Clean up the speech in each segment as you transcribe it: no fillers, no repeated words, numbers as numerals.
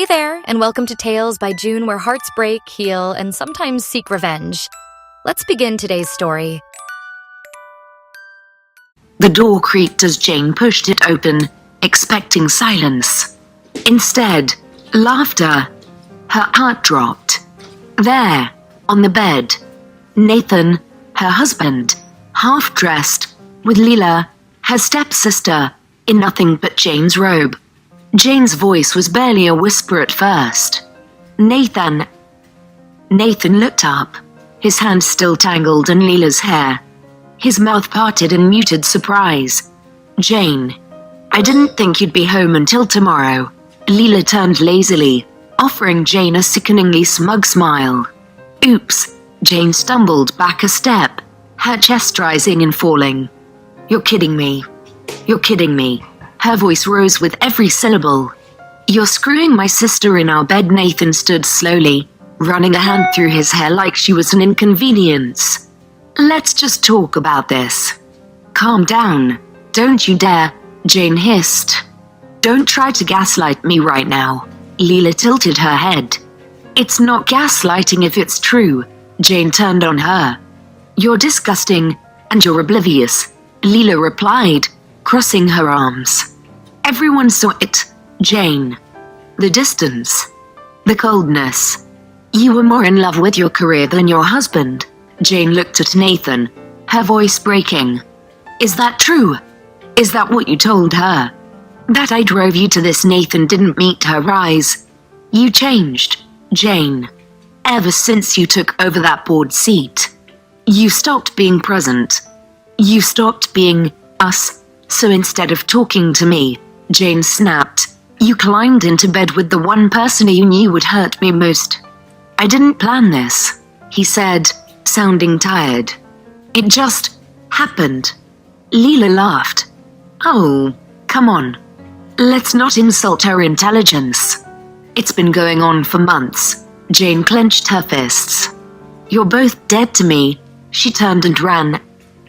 Hey there, and welcome to Tales by June, where hearts break, heal, and sometimes seek revenge. Let's begin today's story. The door creaked as Jane pushed it open, expecting silence. Instead, laughter. Her heart dropped. There, on the bed, Nathan, her husband, half-dressed, with Leela, her stepsister, in nothing but Jane's robe. Jane's voice was barely a whisper at first. Nathan looked up, his hands still tangled in Leela's hair. His mouth parted in muted surprise. "Jane, I didn't think you'd be home until tomorrow." Leela turned lazily, offering Jane a sickeningly smug smile. "Oops," Jane stumbled back a step, her chest rising and falling. "You're kidding me. You're kidding me." Her voice rose with every syllable. "You're screwing my sister in our bed." Nathan stood slowly, running a hand through his hair like she was an inconvenience. "Let's just talk about this." "Calm down. Don't you dare," Jane hissed. "Don't try to gaslight me right now." Leela tilted her head. "It's not gaslighting if it's true." Jane turned on her. "You're disgusting, and you're oblivious," Leela replied, crossing her arms. "Everyone saw it, Jane. The distance. The coldness. You were more in love with your career than your husband." Jane looked at Nathan, her voice breaking. "Is that true? Is that what you told her? That I drove you to this?" Nathan didn't meet her eyes. "You changed, Jane. Ever since you took over that board seat. You stopped being present. You stopped being us. So instead of talking to me," Jane snapped, "you climbed into bed with the one person you knew would hurt me most." "I didn't plan this," he said, sounding tired. "It just happened." Leela laughed. "Oh, come on. Let's not insult her intelligence. It's been going on for months." Jane clenched her fists. "You're both dead to me." She turned and ran.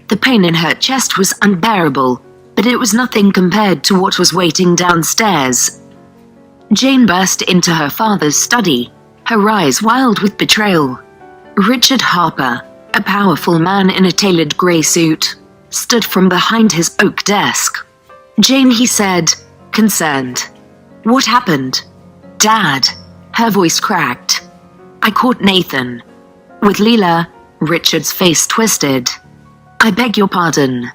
The pain in her chest was unbearable, but it was nothing compared to what was waiting downstairs. Jane burst into her father's study, her eyes wild with betrayal. Richard Harper, a powerful man in a tailored grey suit, stood from behind his oak desk. "Jane," he said, concerned. "What happened?" "Dad." Her voice cracked. "I caught Nathan." "With Leela?" Richard's face twisted. "I beg your pardon.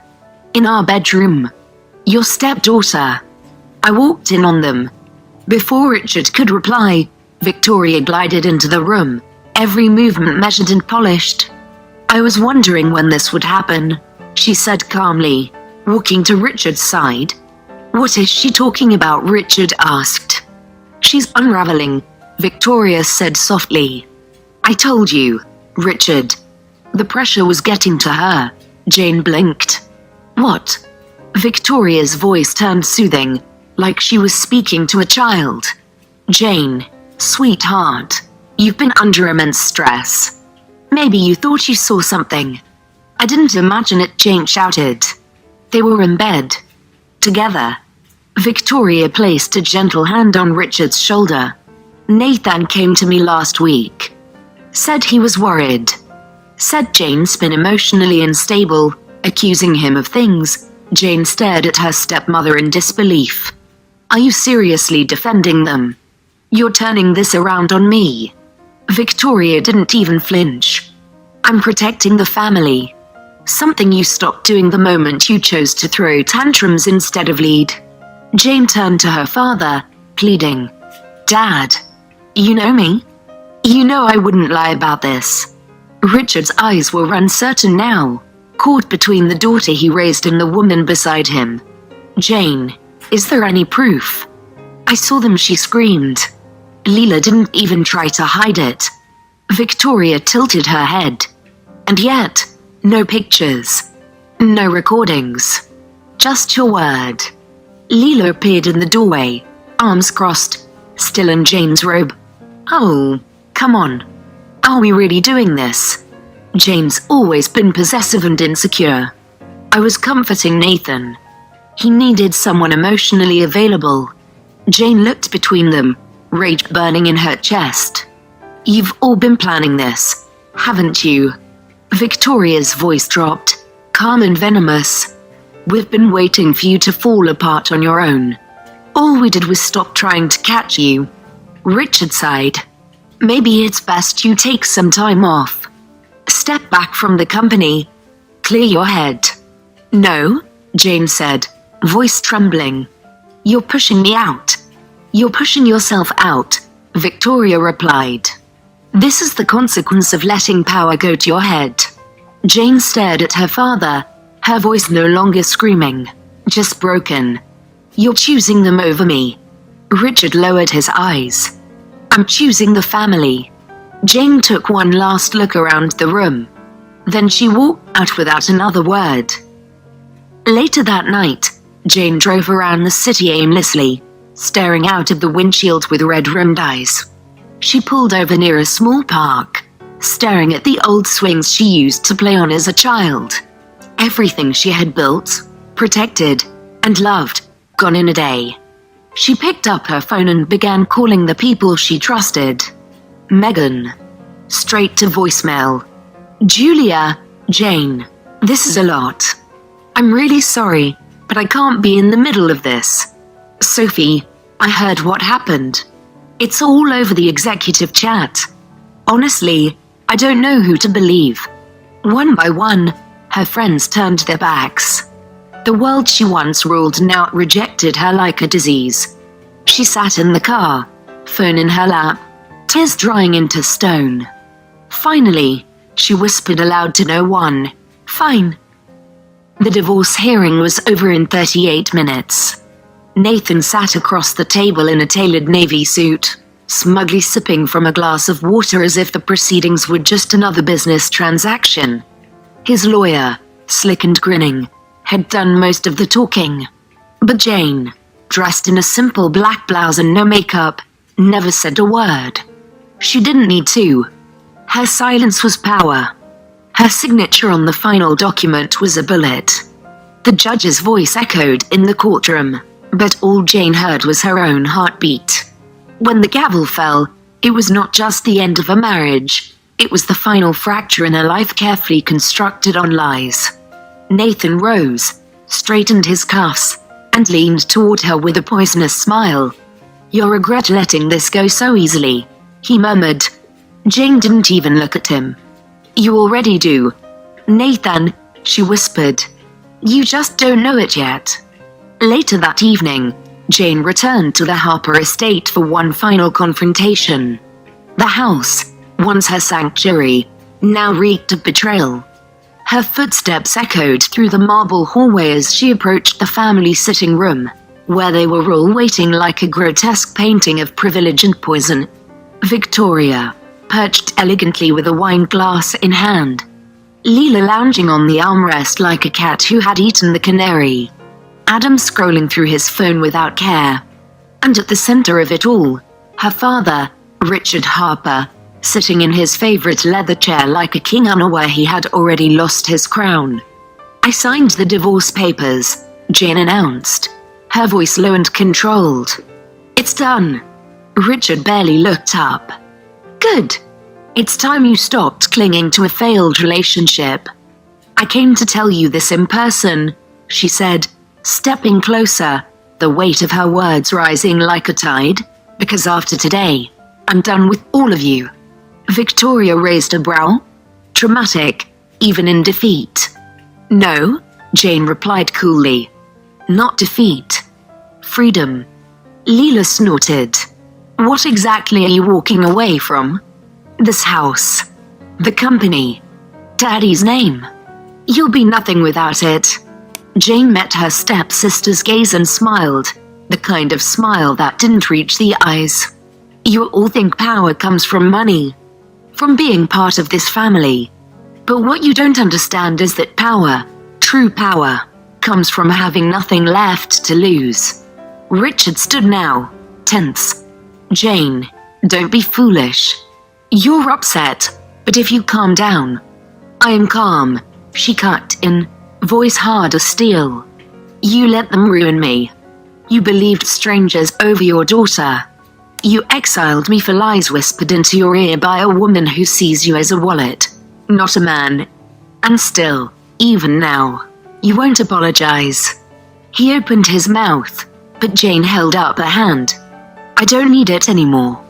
In our bedroom. Your stepdaughter." "I walked in on them." Before Richard could reply, Victoria glided into the room, every movement measured and polished. "I was wondering when this would happen," she said calmly, walking to Richard's side. "What is she talking about?" Richard asked. "She's unraveling," Victoria said softly. "I told you, Richard." The pressure was getting to her. Jane blinked. "What?" Victoria's voice turned soothing, like she was speaking to a child. "Jane, sweetheart, you've been under immense stress. Maybe you thought you saw something." "I didn't imagine it," Jane shouted. They were in bed. Together. Victoria placed a gentle hand on Richard's shoulder. "Nathan came to me last week. Said he was worried." Said Jane's been emotionally unstable, accusing him of things. Jane stared at her stepmother in disbelief. "Are you seriously defending them? You're turning this around on me." Victoria didn't even flinch. "I'm protecting the family. Something you stopped doing the moment you chose to throw tantrums instead of lead." Jane turned to her father, pleading. "Dad, you know me. You know I wouldn't lie about this." Richard's eyes were uncertain now, caught between the daughter he raised and the woman beside him. "Jane, is there any proof?" "I saw them," she screamed. Leela didn't even try to hide it. Victoria tilted her head. "And yet, no pictures. No recordings. Just your word." Leela appeared in the doorway, arms crossed, still in Jane's robe. "Oh, come on. Are we really doing this?" Jane's always been possessive and insecure. "I was comforting Nathan. He needed someone emotionally available." Jane looked between them, rage burning in her chest. "You've all been planning this, haven't you?" Victoria's voice dropped, calm and venomous. "We've been waiting for you to fall apart on your own. All we did was stop trying to catch you." Richard sighed. "Maybe it's best you take some time off. Step back from the company. Clear your head." "No," Jane said, voice trembling. "You're pushing me out." "You're pushing yourself out," Victoria replied. "This is the consequence of letting power go to your head." Jane stared at her father, her voice no longer screaming, just broken. "You're choosing them over me." Richard lowered his eyes. "I'm choosing the family." Jane took one last look around the room. Then she walked out without another word. Later that night, Jane drove around the city aimlessly, staring out of the windshield with red-rimmed eyes. She pulled over near a small park, staring at the old swings she used to play on as a child. Everything she had built, protected, and loved, gone in a day. She picked up her phone and began calling the people she trusted. Megan. Straight to voicemail. "Julia, Jane, this is a lot. I'm really sorry, but I can't be in the middle of this. Sophie, I heard what happened. It's all over the executive chat. Honestly, I don't know who to believe." One by one, her friends turned their backs. The world she once ruled now rejected her like a disease. She sat in the car, phone in her lap, tears drying into stone. Finally, she whispered aloud to no one, "Fine." The divorce hearing was over in 38 minutes. Nathan sat across the table in a tailored navy suit, smugly sipping from a glass of water as if the proceedings were just another business transaction. His lawyer, slick and grinning, had done most of the talking. But Jane, dressed in a simple black blouse and no makeup, never said a word. She didn't need to. Her silence was power. Her signature on the final document was a bullet. The judge's voice echoed in the courtroom, but all Jane heard was her own heartbeat. When the gavel fell, it was not just the end of a marriage. It was the final fracture in a life carefully constructed on lies. Nathan rose, straightened his cuffs, and leaned toward her with a poisonous smile. "You'll regret letting this go so easily," he murmured. Jane didn't even look at him. "You already do. Nathan," she whispered. "You just don't know it yet." Later that evening, Jane returned to the Harper estate for one final confrontation. The house, once her sanctuary, now reeked of betrayal. Her footsteps echoed through the marble hallway as she approached the family sitting room, where they were all waiting like a grotesque painting of privilege and poison. Victoria, perched elegantly with a wine glass in hand. Leela lounging on the armrest like a cat who had eaten the canary. Adam scrolling through his phone without care. And at the center of it all, her father, Richard Harper, sitting in his favorite leather chair like a king unaware he had already lost his crown. "I signed the divorce papers," Jane announced, her voice low and controlled. "It's done." Richard barely looked up. "Good. It's time you stopped clinging to a failed relationship." "I came to tell you this in person," she said, stepping closer, the weight of her words rising like a tide, "because after today, I'm done with all of you." Victoria raised a brow. Dramatic, even in defeat. "No," Jane replied coolly. "Not defeat. Freedom." Leela snorted. "What exactly are you walking away from?" "This house. The company. Daddy's name. You'll be nothing without it." Jane met her stepsister's gaze and smiled, the kind of smile that didn't reach the eyes. "You all think power comes from money, from being part of this family. But what you don't understand is that power, true power, comes from having nothing left to lose." Richard stood now, tense. "Jane, don't be foolish. You're upset, but if you calm down." "I am calm," she cut in, voice hard as steel. "You let them ruin me. You believed strangers over your daughter. You exiled me for lies whispered into your ear by a woman who sees you as a wallet, not a man. And still, even now, you won't apologize. He opened his mouth, but Jane held up a hand. I don't need it anymore.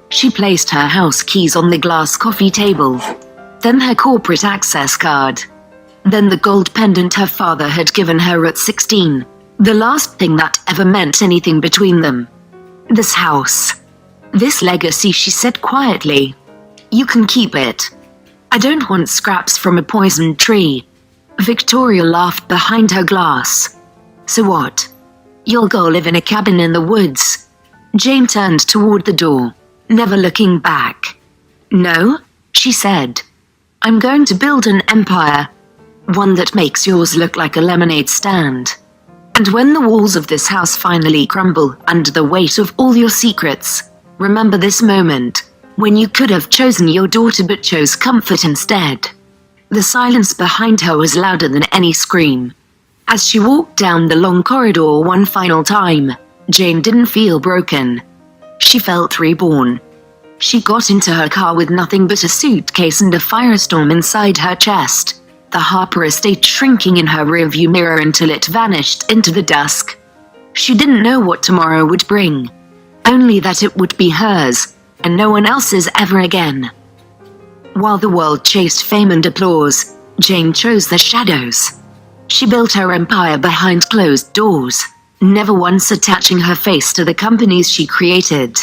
She placed her house keys on the glass coffee table, then her corporate access card, then the gold pendant her father had given her at 16, the last thing that ever meant anything between them. This house. This legacy, she said quietly. You can keep it. I don't want scraps from a poisoned tree. Victoria laughed behind her glass. So what? You'll go live in a cabin in the woods. Jane turned toward the door, never looking back. No, she said. I'm going to build an empire. One that makes yours look like a lemonade stand. And when the walls of this house finally crumble under the weight of all your secrets, remember this moment, when you could have chosen your daughter but chose comfort instead. The silence behind her was louder than any scream. As she walked down the long corridor one final time, Jane didn't feel broken. She felt reborn. She got into her car with nothing but a suitcase and a firestorm inside her chest, the Harper estate shrinking in her rearview mirror until it vanished into the dusk. She didn't know what tomorrow would bring, only that it would be hers, and no one else's ever again. While the world chased fame and applause, Jane chose the shadows. She built her empire behind closed doors, never once attaching her face to the companies she created.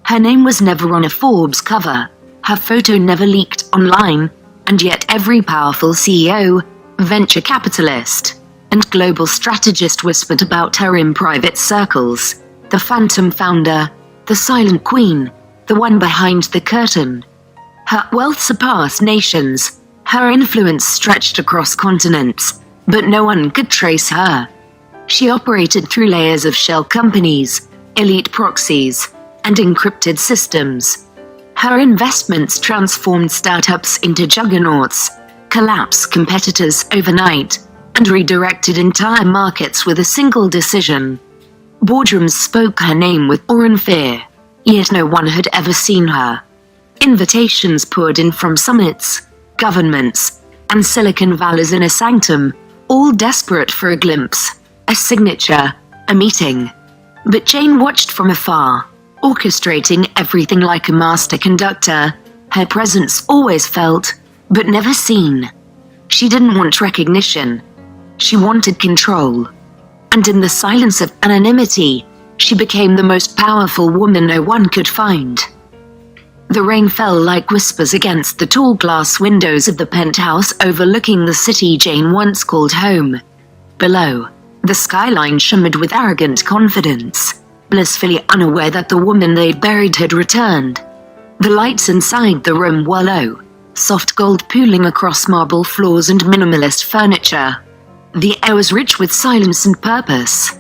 Her name was never on a Forbes cover, her photo never leaked online, and yet every powerful CEO, venture capitalist, and global strategist whispered about her in private circles. The phantom founder, the silent queen, the one behind the curtain. Her wealth surpassed nations, her influence stretched across continents, but no one could trace her. She operated through layers of shell companies, elite proxies, and encrypted systems. Her investments transformed startups into juggernauts, collapsed competitors overnight, and redirected entire markets with a single decision. Boardrooms spoke her name with awe and fear, yet no one had ever seen her. Invitations poured in from summits, governments, and Silicon Valley's inner sanctum, all desperate for a glimpse, a signature, a meeting. But Jane watched from afar, orchestrating everything like a master conductor, her presence always felt, but never seen. She didn't want recognition. She wanted control. And in the silence of anonymity, she became the most powerful woman no one could find. The rain fell like whispers against the tall glass windows of the penthouse overlooking the city Jane once called home. Below, the skyline shimmered with arrogant confidence, blissfully unaware that the woman they'd buried had returned. The lights inside the room were low, soft gold pooling across marble floors and minimalist furniture. The air was rich with silence and purpose.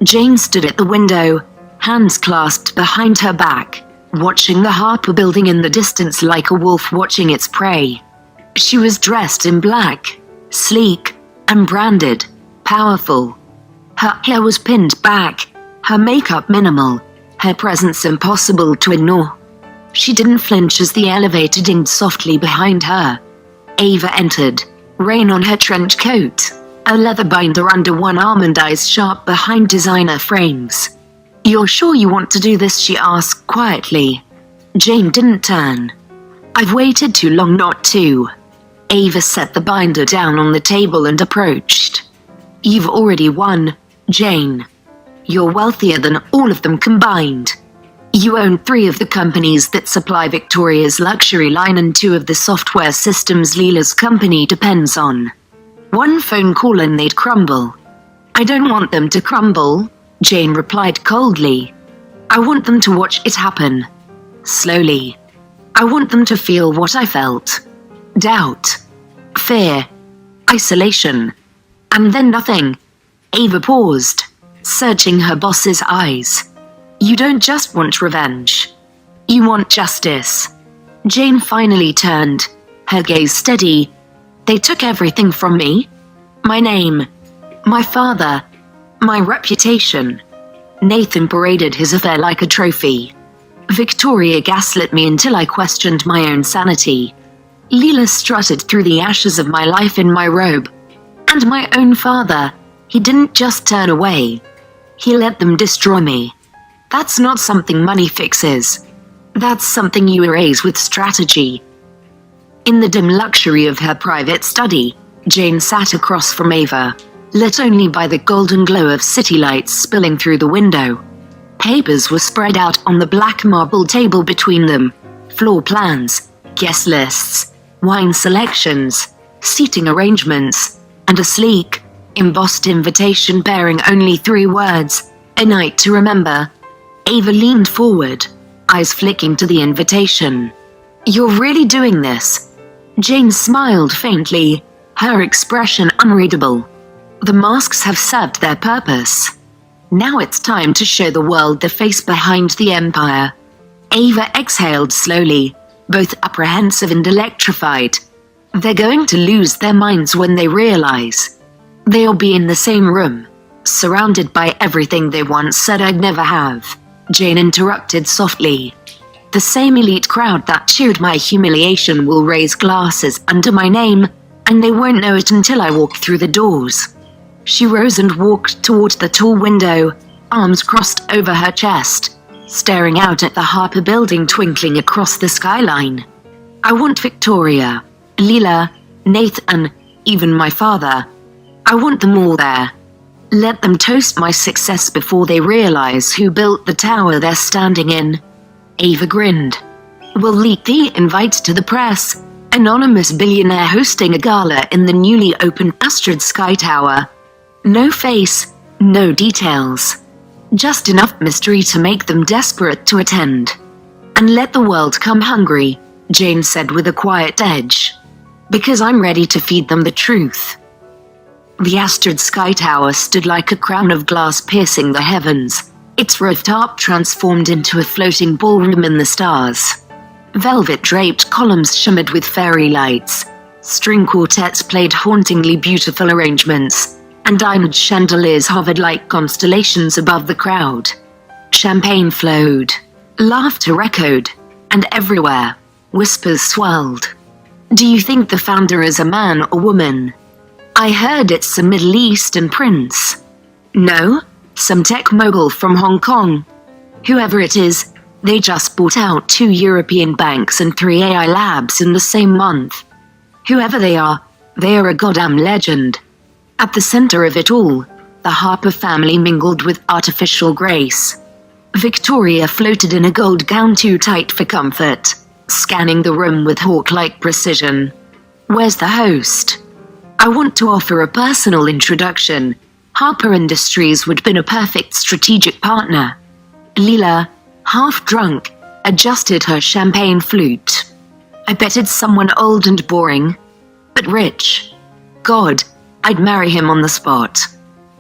Jane stood at the window, hands clasped behind her back, watching the Harper building in the distance like a wolf watching its prey. She was dressed in black, sleek, and branded, powerful. Her hair was pinned back, her makeup minimal, her presence impossible to ignore. She didn't flinch as the elevator dinged softly behind her. Ava entered, rain on her trench coat, a leather binder under one arm and eyes sharp behind designer frames. "You're sure you want to do this?" she asked quietly. Jane didn't turn. "I've waited too long not to." Ava set the binder down on the table and approached. "You've already won, Jane. You're wealthier than all of them combined. You own 3 of the companies that supply Victoria's luxury line and 2 of the software systems Leela's company depends on. One phone call and they'd crumble." "I don't want them to crumble," Jane replied coldly. "I want them to watch it happen. Slowly. I want them to feel what I felt. Doubt. Fear. Isolation. And then nothing." Ava paused, searching her boss's eyes. "You don't just want revenge. You want justice." Jane finally turned, her gaze steady. "They took everything from me. My name. My father. My reputation." Nathan paraded his affair like a trophy. Victoria gaslit me until I questioned my own sanity. Leela strutted through the ashes of my life in my robe. And my own father, he didn't just turn away. He let them destroy me. That's not something money fixes. That's something you erase with strategy. In the dim luxury of her private study, Jane sat across from Ava, lit only by the golden glow of city lights spilling through the window. Papers were spread out on the black marble table between them. Floor plans, guest lists, wine selections, seating arrangements, and a sleek, embossed invitation bearing only 3 words, "A night to remember." Ava leaned forward, eyes flicking to the invitation. "You're really doing this?" Jane smiled faintly, her expression unreadable. "The masks have served their purpose. Now it's time to show the world the face behind the empire." Ava exhaled slowly, both apprehensive and electrified. They're going to lose their minds when they realize. They'll be in the same room, surrounded by everything they once said I'd never have. Jane interrupted softly. "The same elite crowd that cheered my humiliation will raise glasses under my name, and they won't know it until I walk through the doors." She rose and walked toward the tall window, arms crossed over her chest, staring out at the Harper building twinkling across the skyline. "I want Victoria, Leela, Nathan, even my father. I want them all there. Let them toast my success before they realize who built the tower they're standing in." Ava grinned. "We'll leak the invite to the press. Anonymous billionaire hosting a gala in the newly opened Astrid Sky Tower. No face, no details. Just enough mystery to make them desperate to attend. And let the world come hungry," Jane said with a quiet edge. "Because I'm ready to feed them the truth." The Astrid Sky Tower stood like a crown of glass piercing the heavens, its rooftop transformed into a floating ballroom in the stars. Velvet-draped columns shimmered with fairy lights, string quartets played hauntingly beautiful arrangements, and diamond chandeliers hovered like constellations above the crowd. Champagne flowed, laughter echoed, and everywhere, whispers swirled. "Do you think the founder is a man or woman?" "I heard it's a Middle Eastern prince." "No, some tech mogul from Hong Kong. Whoever it is, they just bought out 2 European banks and 3 AI labs in the same month. Whoever they are a goddamn legend." At the center of it all, the Harper family mingled with artificial grace. Victoria floated in a gold gown too tight for comfort, scanning the room with hawk-like precision. "Where's the host?" "I want to offer a personal introduction. Harper Industries would have been a perfect strategic partner." Leela, half drunk, adjusted her champagne flute. "I bet it's someone old and boring, but rich. God, I'd marry him on the spot."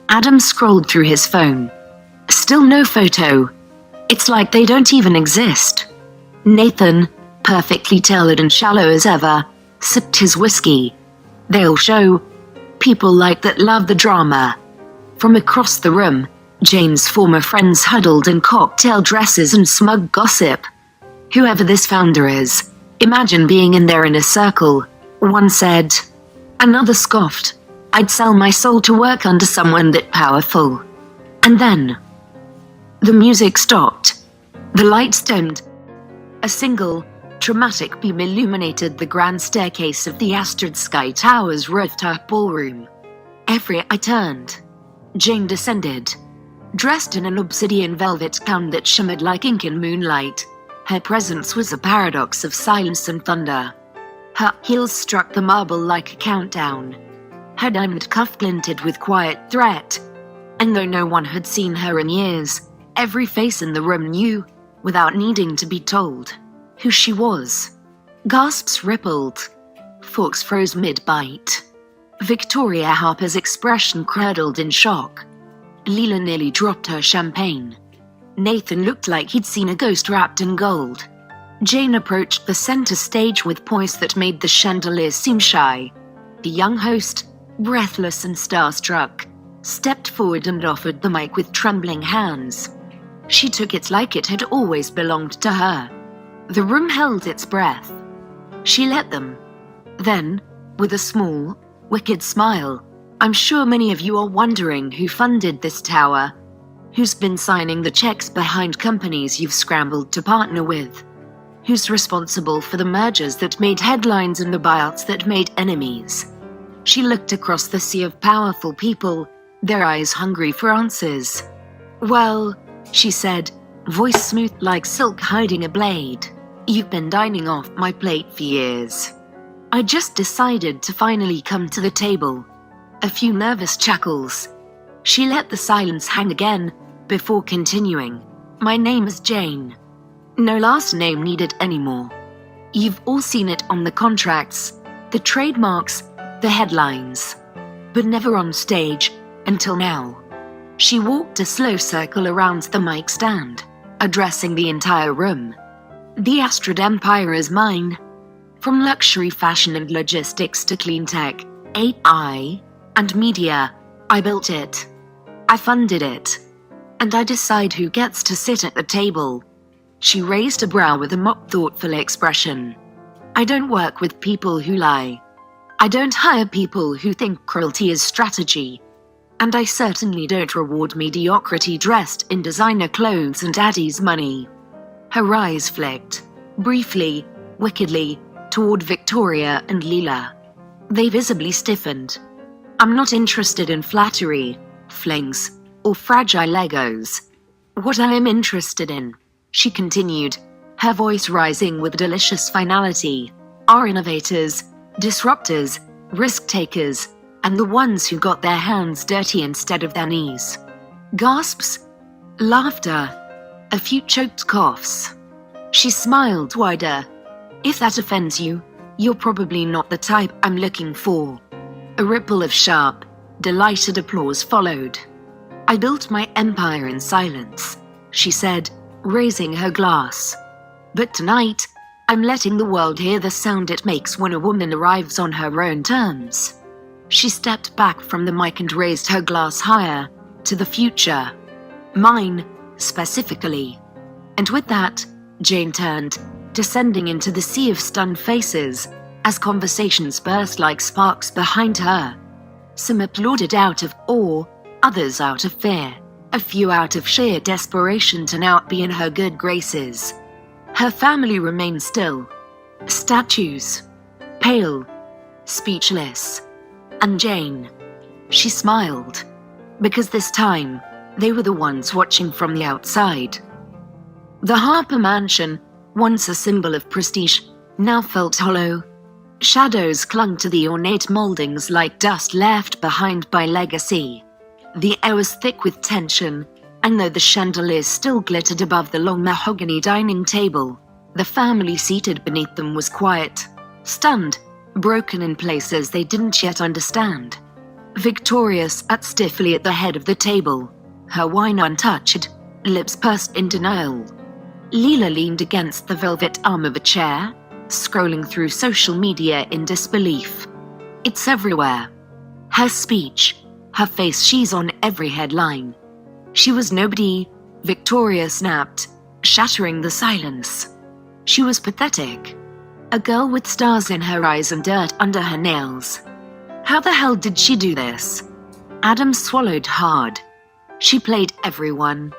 Adam scrolled through his phone. Still no photo. It's like they don't even exist. Nathan, perfectly tailored and shallow as ever, sipped his whiskey. "They'll show. People like that love the drama." From across the room, Jane's former friends huddled in cocktail dresses and smug gossip. "Whoever this founder is, imagine being in their inner circle," one said. Another scoffed. "I'd sell my soul to work under someone that powerful." And then, the music stopped. The lights dimmed. A single, dramatic beam illuminated the grand staircase of the Astrid Sky Tower's rooftop ballroom. Every eye turned. Jane descended, dressed in an obsidian velvet gown that shimmered like ink in moonlight. Her presence was a paradox of silence and thunder. Her heels struck the marble like a countdown. Her diamond cuff glinted with quiet threat. And though no one had seen her in years, every face in the room knew, without needing to be told, who she was. Gasps rippled. Forks froze mid-bite. Victoria Harper's expression curdled in shock. Leela nearly dropped her champagne. Nathan looked like he'd seen a ghost wrapped in gold. Jane approached the center stage with poise that made the chandeliers seem shy. The young host, breathless and starstruck, stepped forward and offered the mic with trembling hands. She took it like it had always belonged to her. The room held its breath. She let them. Then, with a small, wicked smile, "I'm sure many of you are wondering who funded this tower. Who's been signing the checks behind companies you've scrambled to partner with? Who's responsible for the mergers that made headlines and the buyouts that made enemies?" She looked across the sea of powerful people, their eyes hungry for answers. "Well," she said, voice smooth like silk hiding a blade, "you've been dining off my plate for years. I just decided to finally come to the table." A few nervous chuckles. She let the silence hang again before continuing. "My name is Jane. No last name needed anymore. You've all seen it on the contracts, the trademarks, the headlines. But never on stage until now." She walked a slow circle around the mic stand, addressing the entire room. "The Astrid Empire is mine. From luxury fashion and logistics to clean tech, AI, and media, I built it. I funded it. And I decide who gets to sit at the table." She raised a brow with a mock thoughtful expression. "I don't work with people who lie. I don't hire people who think cruelty is strategy. And I certainly don't reward mediocrity dressed in designer clothes and daddy's money." Her eyes flicked, briefly, wickedly, toward Victoria and Leela. They visibly stiffened. "I'm not interested in flattery, flings, or fragile Legos. What I am interested in," she continued, her voice rising with delicious finality, "are innovators, disruptors, risk-takers, and the ones who got their hands dirty instead of their knees." Gasps, laughter, a few choked coughs. She smiled wider. "If that offends you, you're probably not the type I'm looking for." A ripple of sharp, delighted applause followed. "I built my empire in silence," she said, raising her glass. "But tonight, I'm letting the world hear the sound it makes when a woman arrives on her own terms." She stepped back from the mic and raised her glass higher, to the future. "Mine, specifically." And with that, Jane turned, descending into the sea of stunned faces, as conversations burst like sparks behind her. Some applauded out of awe, others out of fear, a few out of sheer desperation to now be in her good graces. Her family remained still. Statues. Pale. Speechless. And Jane. She smiled. Because this time, they were the ones watching from the outside. The Harper Mansion, once a symbol of prestige, now felt hollow. Shadows clung to the ornate moldings like dust left behind by legacy. The air was thick with tension, and though the chandeliers still glittered above the long mahogany dining table, the family seated beneath them was quiet, stunned, broken in places they didn't yet understand. Victoria sat stiffly at the head of the table, her wine untouched, lips pursed in denial. Leela leaned against the velvet arm of a chair, scrolling through social media in disbelief. It's everywhere. Her speech, her face, she's on every headline. She was nobody, Victoria snapped, shattering the silence. She was pathetic. A girl with stars in her eyes and dirt under her nails. How the hell did she do this? Adam swallowed hard. She played everyone,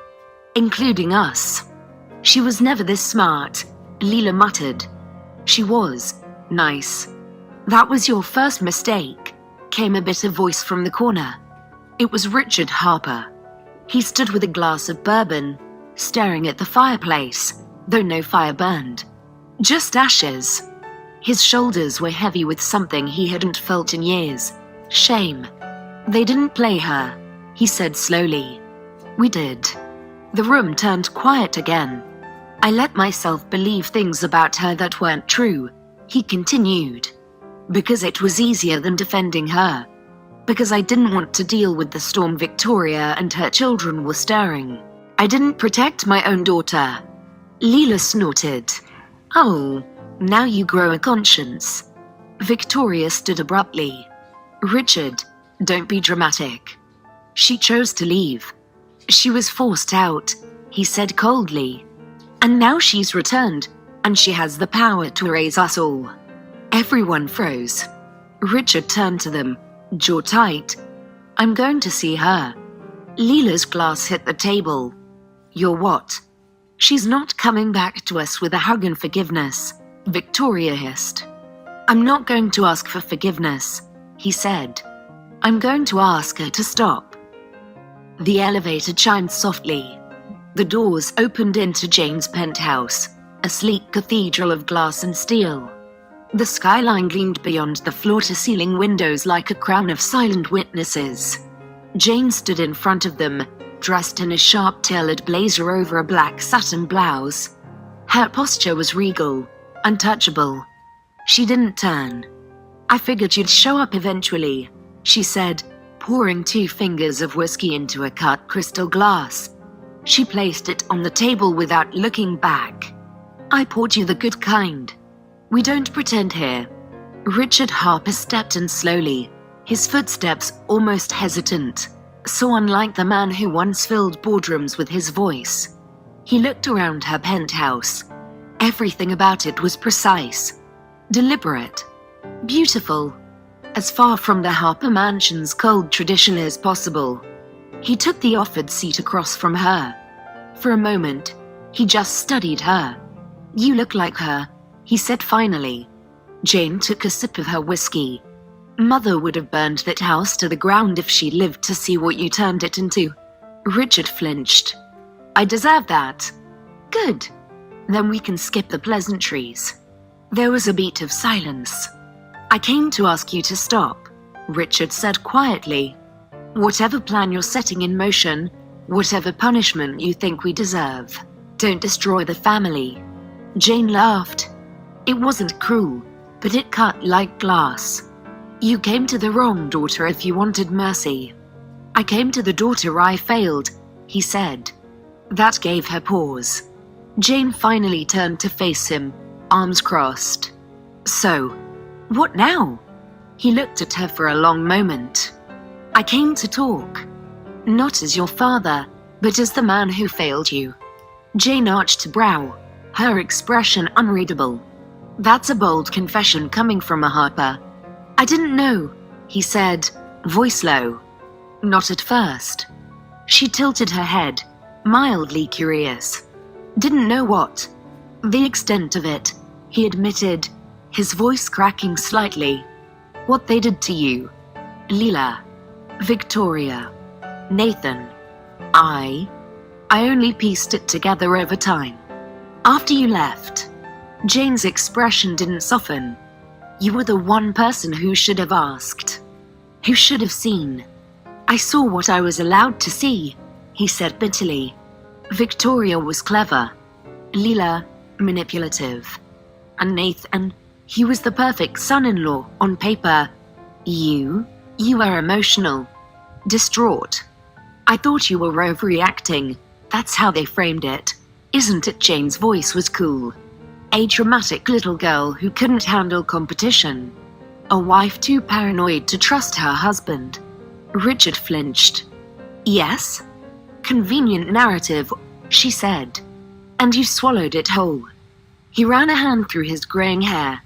including us. She was never this smart, Leela muttered. She was nice. That was your first mistake, came a bitter voice from the corner. It was Richard Harper. He stood with a glass of bourbon, staring at the fireplace, though no fire burned. Just ashes. His shoulders were heavy with something he hadn't felt in years. Shame. They didn't play her, he said slowly. We did. The room turned quiet again. I let myself believe things about her that weren't true, he continued. Because it was easier than defending her. Because I didn't want to deal with the storm Victoria and her children were stirring. I didn't protect my own daughter. Leela snorted. Oh, now you grow a conscience. Victoria stood abruptly. Richard, don't be dramatic. She chose to leave. She was forced out, he said coldly. And now she's returned, and she has the power to erase us all. Everyone froze. Richard turned to them, jaw tight. I'm going to see her. Leela's glass hit the table. You're what? She's not coming back to us with a hug and forgiveness, Victoria hissed. I'm not going to ask for forgiveness, he said. I'm going to ask her to stop. The elevator chimed softly. The doors opened into Jane's penthouse, a sleek cathedral of glass and steel. The skyline gleamed beyond the floor-to-ceiling windows like a crown of silent witnesses. Jane stood in front of them, dressed in a sharp-tailored blazer over a black satin blouse. Her posture was regal, untouchable. She didn't turn. I figured you'd show up eventually, she said, pouring 2 fingers of whiskey into a cut crystal glass. She placed it on the table without looking back. I poured you the good kind. We don't pretend here. Richard Harper stepped in slowly, his footsteps almost hesitant, so unlike the man who once filled boardrooms with his voice. He looked around her penthouse. Everything about it was precise, deliberate, beautiful, as far from the Harper mansion's cold tradition as possible. He took the offered seat across from her. For a moment, he just studied her. You look like her, he said finally. Jane took a sip of her whiskey. Mother would have burned that house to the ground if she lived to see what you turned it into. Richard flinched. I deserve that. Good. Then we can skip the pleasantries. There was a beat of silence. I came to ask you to stop, Richard said quietly. Whatever plan you're setting in motion, whatever punishment you think we deserve, don't destroy the family. Jane laughed. It wasn't cruel, but it cut like glass. You came to the wrong daughter if you wanted mercy. I came to the daughter I failed, he said. That gave her pause. Jane finally turned to face him, arms crossed. So, what now? He looked at her for a long moment. I came to talk. Not as your father, but as the man who failed you. Jane arched a brow, her expression unreadable. That's a bold confession coming from a Harper. I didn't know, he said, voice low. Not at first. She tilted her head, mildly curious. Didn't know what? The extent of it, he admitted, his voice cracking slightly. What they did to you. Leela. Victoria. Nathan. I only pieced it together over time. After you left, Jane's expression didn't soften. You were the one person who should have asked, who should have seen. I saw what I was allowed to see, he said bitterly. Victoria was clever, Leela manipulative, and Nathan, he was the perfect son-in-law on paper. You were emotional, distraught. I thought you were overreacting. That's how they framed it. Isn't it? Jane's voice was cool. A dramatic little girl who couldn't handle competition. A wife too paranoid to trust her husband. Richard flinched. Yes? Convenient narrative, she said. And you swallowed it whole. He ran a hand through his graying hair.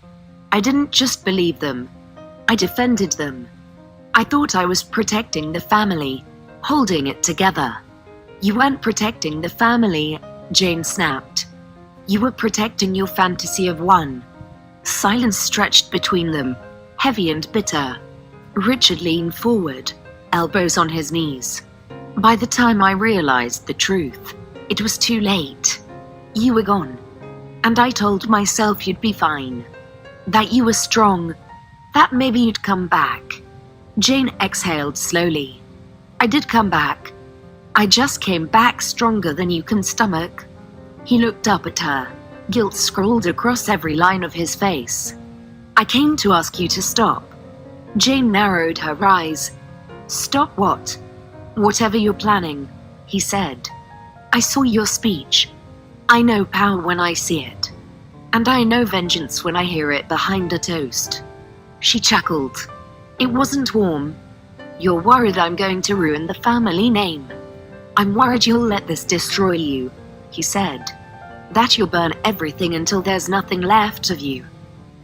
I didn't just believe them. I defended them. I thought I was protecting the family, holding it together. You weren't protecting the family, Jane snapped. You were protecting your fantasy of one. Silence stretched between them, heavy and bitter. Richard leaned forward, elbows on his knees. By the time I realized the truth, it was too late. You were gone, and I told myself you'd be fine. That you were strong, that maybe you'd come back. Jane exhaled slowly. I did come back. I just came back stronger than you can stomach. He looked up at her, guilt scrawled across every line of his face. I came to ask you to stop. Jane narrowed her eyes. Stop what? Whatever you're planning, he said. I saw your speech. I know power when I see it. And I know vengeance when I hear it behind a toast. She chuckled. It wasn't warm. You're worried I'm going to ruin the family name. I'm worried you'll let this destroy you, he said. That you'll burn everything until there's nothing left of you.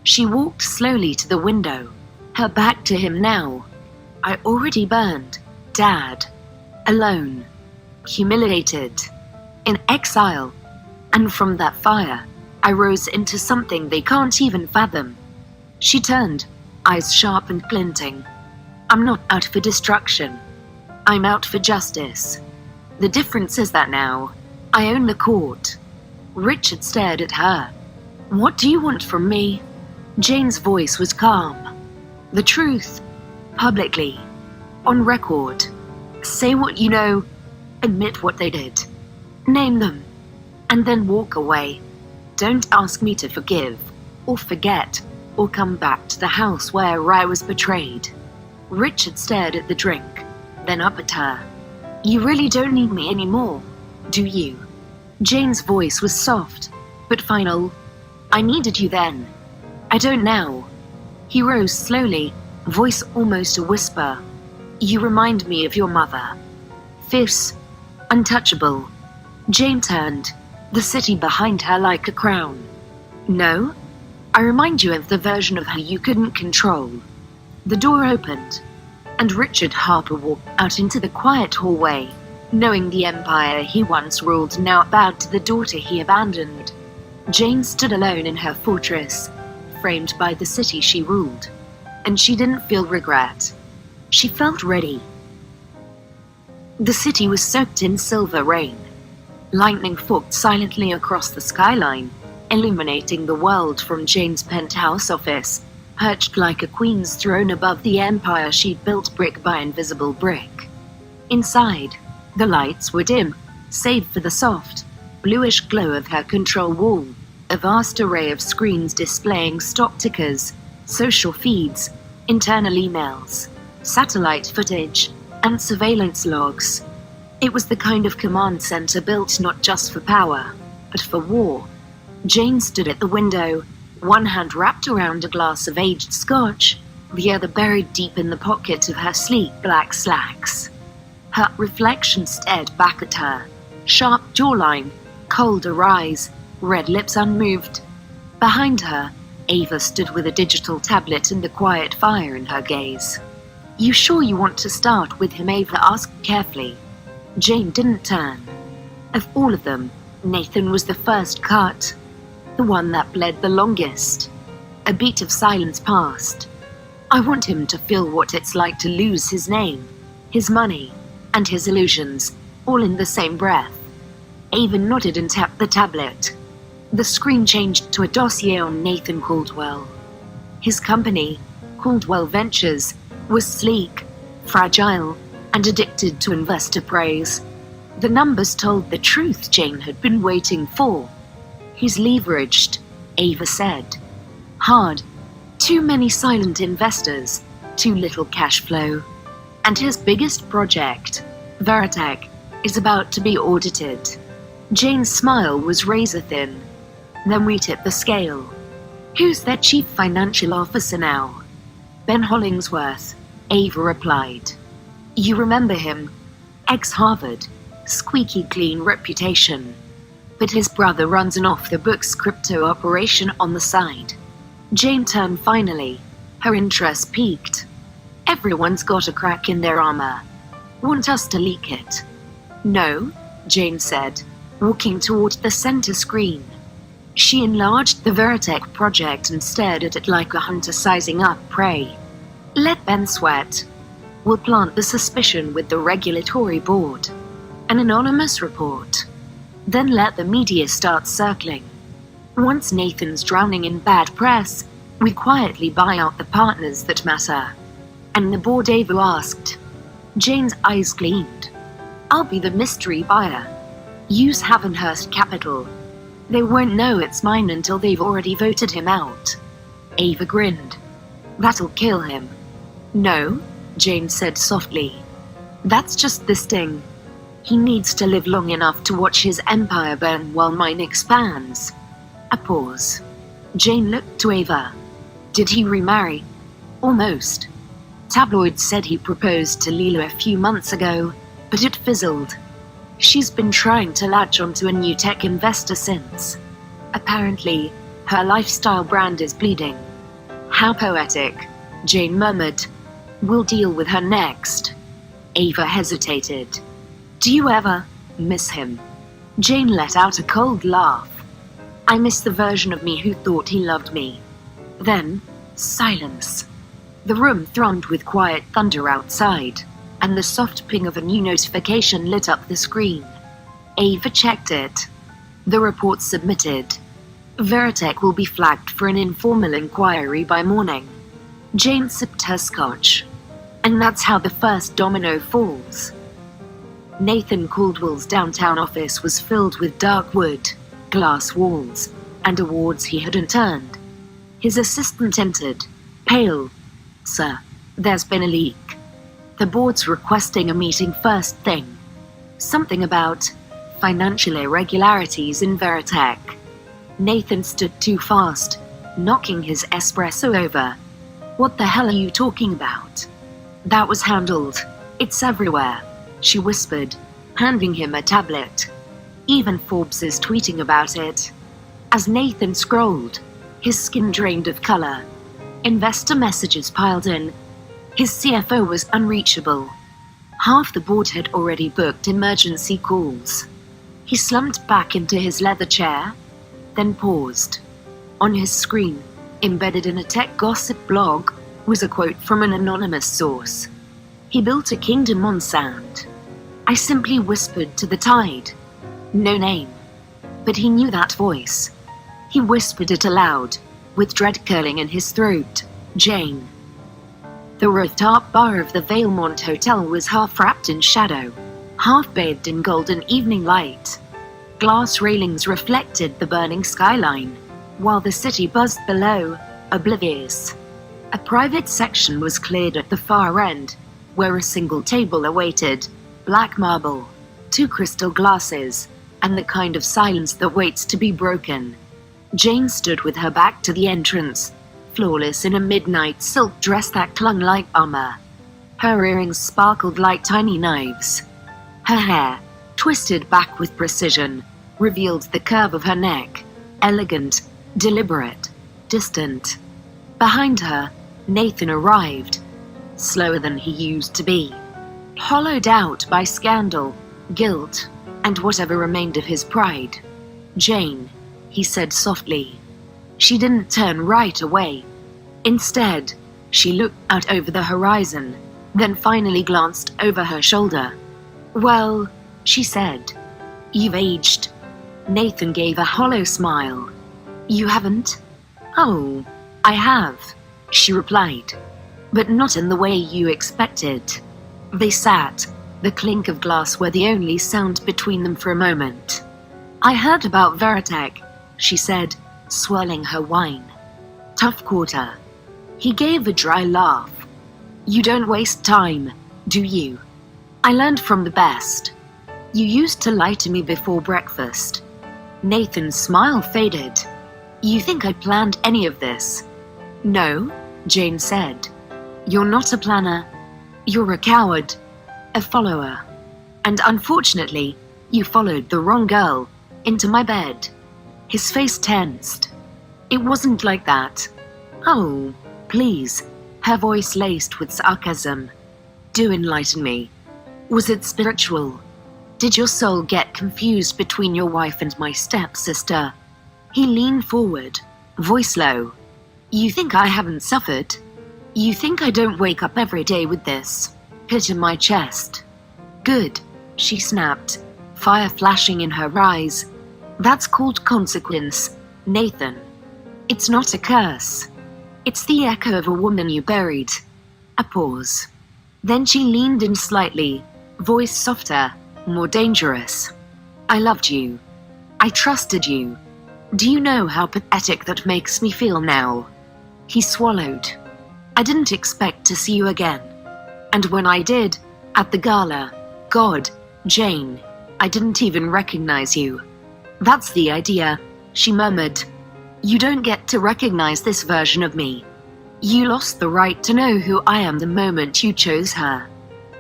She walked slowly to the window, her back to him now. I already burned, Dad. Alone. Humiliated. In exile. And from that fire, I rose into something they can't even fathom. She turned, eyes sharp and glinting. I'm not out for destruction. I'm out for justice. The difference is that now, I own the court. Richard stared at her. What do you want from me? Jane's voice was calm. The truth. Publicly. On record. Say what you know. Admit what they did. Name them. And then walk away. Don't ask me to forgive, or forget, or come back to the house where I was betrayed. Richard stared at the drink, then up at her. You really don't need me anymore, do you? Jane's voice was soft, but final. I needed you then. I don't now. He rose slowly, voice almost a whisper. You remind me of your mother. Fierce, untouchable. Jane turned, the city behind her like a crown. No? I remind you of the version of her you couldn't control. The door opened, and Richard Harper walked out into the quiet hallway, knowing the empire he once ruled now bowed to the daughter he abandoned. Jane stood alone in her fortress, framed by the city she ruled, and she didn't feel regret. She felt ready. The city was soaked in silver rain. Lightning forked silently across the skyline, illuminating the world from Jane's penthouse office, perched like a queen's throne above the empire she'd built brick by invisible brick. Inside, the lights were dim, save for the soft, bluish glow of her control wall, a vast array of screens displaying stock tickers, social feeds, internal emails, satellite footage, and surveillance logs. It was the kind of command center built not just for power, but for war. Jane stood at the window, one hand wrapped around a glass of aged scotch, the other buried deep in the pocket of her sleek black slacks. Her reflection stared back at her, sharp jawline, colder eyes, red lips unmoved. Behind her, Ava stood with a digital tablet and the quiet fire in her gaze. You sure you want to start with him? Ava asked carefully. Jane didn't turn. Of all of them, Nathan was the first cut, the one that bled the longest. A beat of silence passed. I want him to feel what it's like to lose his name, his money, and his illusions, all in the same breath. Ava nodded and tapped the tablet. The screen changed to a dossier on Nathan Caldwell. His company, Caldwell Ventures, was sleek, fragile, and addicted to investor praise. The numbers told the truth Jane had been waiting for. He's leveraged, Ava said. Hard. Too many silent investors, too little cash flow. And his biggest project, Veritech, is about to be audited. Jane's smile was razor-thin. Then we tipped the scale. Who's their chief financial officer now? Ben Hollingsworth, Ava replied. You remember him? Ex-Harvard, squeaky clean reputation. But his brother runs an off-the-books crypto operation on the side. Jane turned finally. Her interest peaked. Everyone's got a crack in their armor. Want us to leak it? No, Jane said, walking toward the center screen. She enlarged the Veritech project and stared at it like a hunter sizing up prey. Let Ben sweat. We'll plant the suspicion with the regulatory board. An anonymous report. Then let the media start circling. Once Nathan's drowning in bad press, we quietly buy out the partners that matter. And the board, Ava asked. Jane's eyes gleamed. I'll be the mystery buyer. Use Havenhurst Capital. They won't know it's mine until they've already voted him out. Ava grinned. That'll kill him. No, Jane said softly. That's just the sting. He needs to live long enough to watch his empire burn while mine expands. A pause. Jane looked to Ava. Did he remarry? Almost. Tabloids said he proposed to Lila a few months ago, but it fizzled. She's been trying to latch onto a new tech investor since. Apparently, her lifestyle brand is bleeding. How poetic, Jane murmured. We'll deal with her next. Ava hesitated. Do you ever miss him? Jane let out a cold laugh. I miss the version of me who thought he loved me. Then, silence. The room thrummed with quiet thunder outside, and the soft ping of a new notification lit up the screen. Ava checked it. The report submitted. Veritech will be flagged for an informal inquiry by morning. Jane sipped her scotch. And that's how the first domino falls. Nathan Caldwell's downtown office was filled with dark wood, glass walls, and awards he hadn't earned. His assistant entered, pale. Sir, there's been a leak. The board's requesting a meeting first thing. Something about financial irregularities in Veritech. Nathan stood too fast, knocking his espresso over. What the hell are you talking about? That was handled. It's everywhere, she whispered, handing him a tablet. Even Forbes is tweeting about it. As Nathan scrolled, his skin drained of color. Investor messages piled in. His CFO was unreachable. Half the board had already booked emergency calls. He slumped back into his leather chair, then paused. On his screen, embedded in a tech gossip blog, was a quote from an anonymous source. He built a kingdom on sand. I simply whispered to the tide. No name. But he knew that voice. He whispered it aloud, with dread curling in his throat. Jane. The rooftop bar of the Valemont Hotel was half wrapped in shadow, half bathed in golden evening light. Glass railings reflected the burning skyline, while the city buzzed below, oblivious. A private section was cleared at the far end, where a single table awaited, black marble, 2 crystal glasses, and the kind of silence that waits to be broken. Jane stood with her back to the entrance, flawless in a midnight silk dress that clung like armor. Her earrings sparkled like tiny knives. Her hair, twisted back with precision, revealed the curve of her neck, elegant, deliberate, distant. Behind her, Nathan arrived, slower than he used to be, hollowed out by scandal, guilt, and whatever remained of his pride. Jane, he said softly. She didn't turn right away. Instead, she looked out over the horizon, then finally glanced over her shoulder. Well, she said, you've aged. Nathan gave a hollow smile. You haven't? Oh, I have, she replied, but not in the way you expected. They sat, the clink of glassware the only sound between them for a moment. I heard about Veritech, she said, swirling her wine. Tough quarter. He gave a dry laugh. You don't waste time, do you? I learned from the best. You used to lie to me before breakfast. Nathan's smile faded. You think I planned any of this? No, Jane said. You're not a planner. You're a coward, a follower. And unfortunately, you followed the wrong girl into my bed. His face tensed. It wasn't like that. Oh, please, her voice laced with sarcasm. Do enlighten me. Was it spiritual? Did your soul get confused between your wife and my stepsister? He leaned forward, voice low. You think I haven't suffered? You think I don't wake up every day with this pit in my chest? Good, she snapped, fire flashing in her eyes. That's called consequence, Nathan. It's not a curse. It's the echo of a woman you buried. A pause. Then she leaned in slightly, voice softer, more dangerous. I loved you. I trusted you. Do you know how pathetic that makes me feel now? He swallowed. I didn't expect to see you again. And when I did, at the gala, God, Jane, I didn't even recognize you. That's the idea, she murmured. You don't get to recognize this version of me. You lost the right to know who I am the moment you chose her.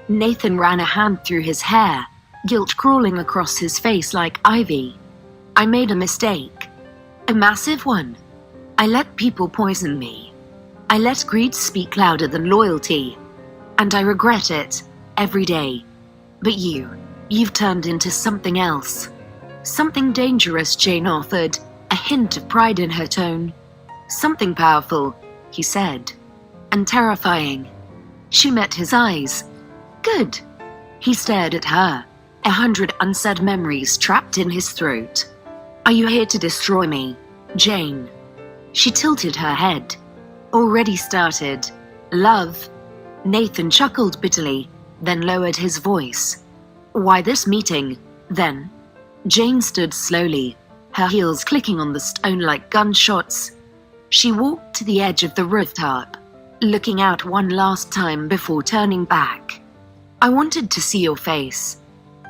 Nathan ran a hand through his hair, guilt crawling across his face like ivy. I made a mistake. A massive one. I let people poison me. I let greed speak louder than loyalty. And I regret it, every day. But you've turned into something else. Something dangerous, Jane offered, a hint of pride in her tone. Something powerful, he said. And terrifying. She met his eyes. Good. He stared at her, 100 unsaid memories trapped in his throat. Are you here to destroy me, Jane? She tilted her head. Already started. Love. Nathan chuckled bitterly, then lowered his voice. Why this meeting, then? Jane stood slowly, her heels clicking on the stone like gunshots. She walked to the edge of the rooftop, looking out one last time before turning back. I wanted to see your face,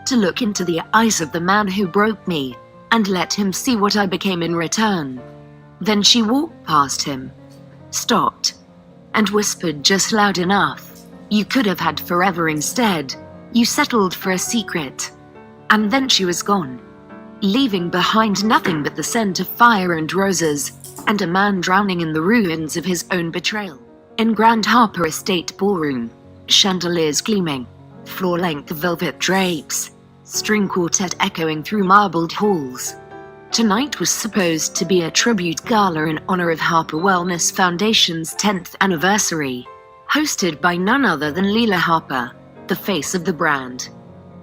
to look into the eyes of the man who broke me, and let him see what I became in return. Then she walked past him, stopped, and whispered just loud enough. You could have had forever instead. You settled for a secret. And then she was gone, leaving behind nothing but the scent of fire and roses, and a man drowning in the ruins of his own betrayal. In Grand Harper Estate ballroom, chandeliers gleaming, floor-length velvet drapes, string quartet echoing through marbled halls. Tonight was supposed to be a tribute gala in honor of Harper Wellness Foundation's 10th anniversary, hosted by none other than Leela Harper, the face of the brand.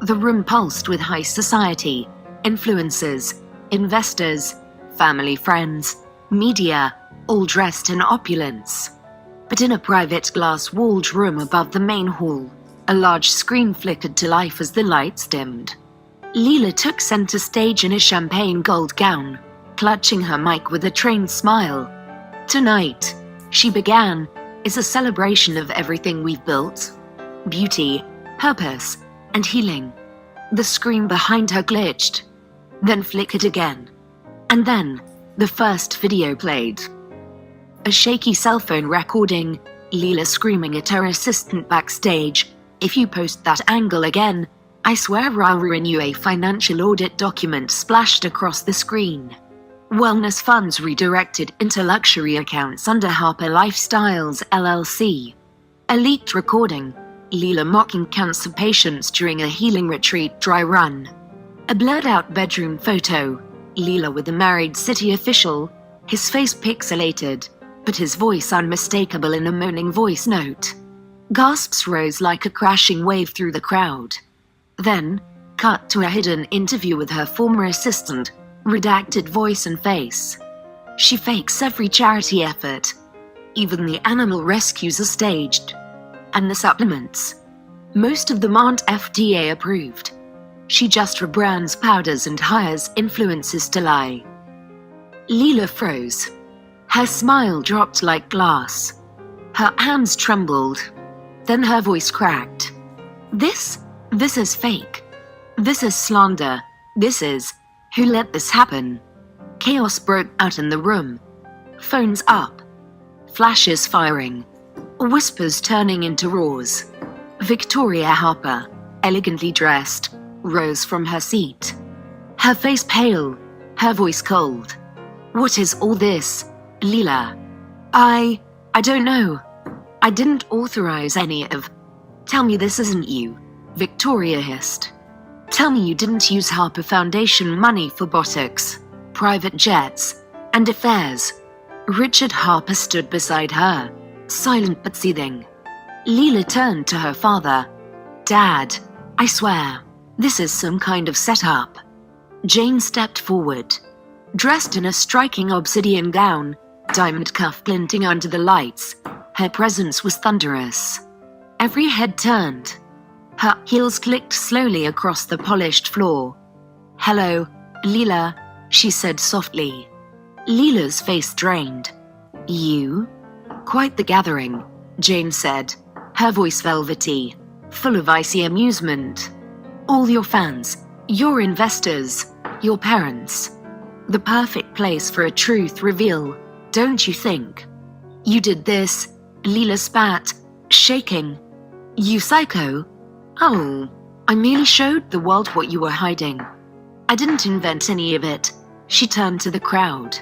The room pulsed with high society, influencers, investors, family friends, media, all dressed in opulence. But in a private glass-walled room above the main hall, a large screen flickered to life as the lights dimmed. Leela took center stage in a champagne gold gown, clutching her mic with a trained smile. Tonight, she began, is a celebration of everything we've built. Beauty, purpose, and healing. The screen behind her glitched, then flickered again. And then, the first video played. A shaky cell phone recording, Leela screaming at her assistant backstage, "If you post that angle again, I swear I'll ruin you." A financial audit document splashed across the screen. Wellness funds redirected into luxury accounts under Harper Lifestyles LLC. A leaked recording, Leela mocking cancer patients during a healing retreat dry run. A blurred-out bedroom photo, Leela with a married city official, his face pixelated, but his voice unmistakable in a moaning voice note. Gasps rose like a crashing wave through the crowd. Then, cut to a hidden interview with her former assistant, redacted voice and face. She fakes every charity effort. Even the animal rescues are staged. And the supplements. Most of them aren't FDA approved. She just rebrands powders and hires influencers to lie. Leela froze. Her smile dropped like glass. Her hands trembled. Then her voice cracked. This is fake. This is slander. This is... Who let this happen? Chaos broke out in the room. Phones up. Flashes firing. Whispers turning into roars. Victoria Harper, elegantly dressed, rose from her seat. Her face pale, her voice cold. What is all this, Leela? I don't know. I didn't authorize any of... Tell me this isn't you, Victoria hissed. Tell me you didn't use Harper Foundation money for Botox, private jets, and affairs. Richard Harper stood beside her, silent but seething. Leela turned to her father. Dad, I swear, this is some kind of setup. Jane stepped forward, dressed in a striking obsidian gown, diamond cuff glinting under the lights. Her presence was thunderous. Every head turned. Her heels clicked slowly across the polished floor. Hello, Leela, she said softly. Leela's face drained. You? Quite the gathering, Jane said, her voice velvety, full of icy amusement. All your fans, your investors, your parents. The perfect place for a truth reveal, don't you think? You did this, Leela spat, shaking. You psycho? Oh, I merely showed the world what you were hiding. I didn't invent any of it. She turned to the crowd.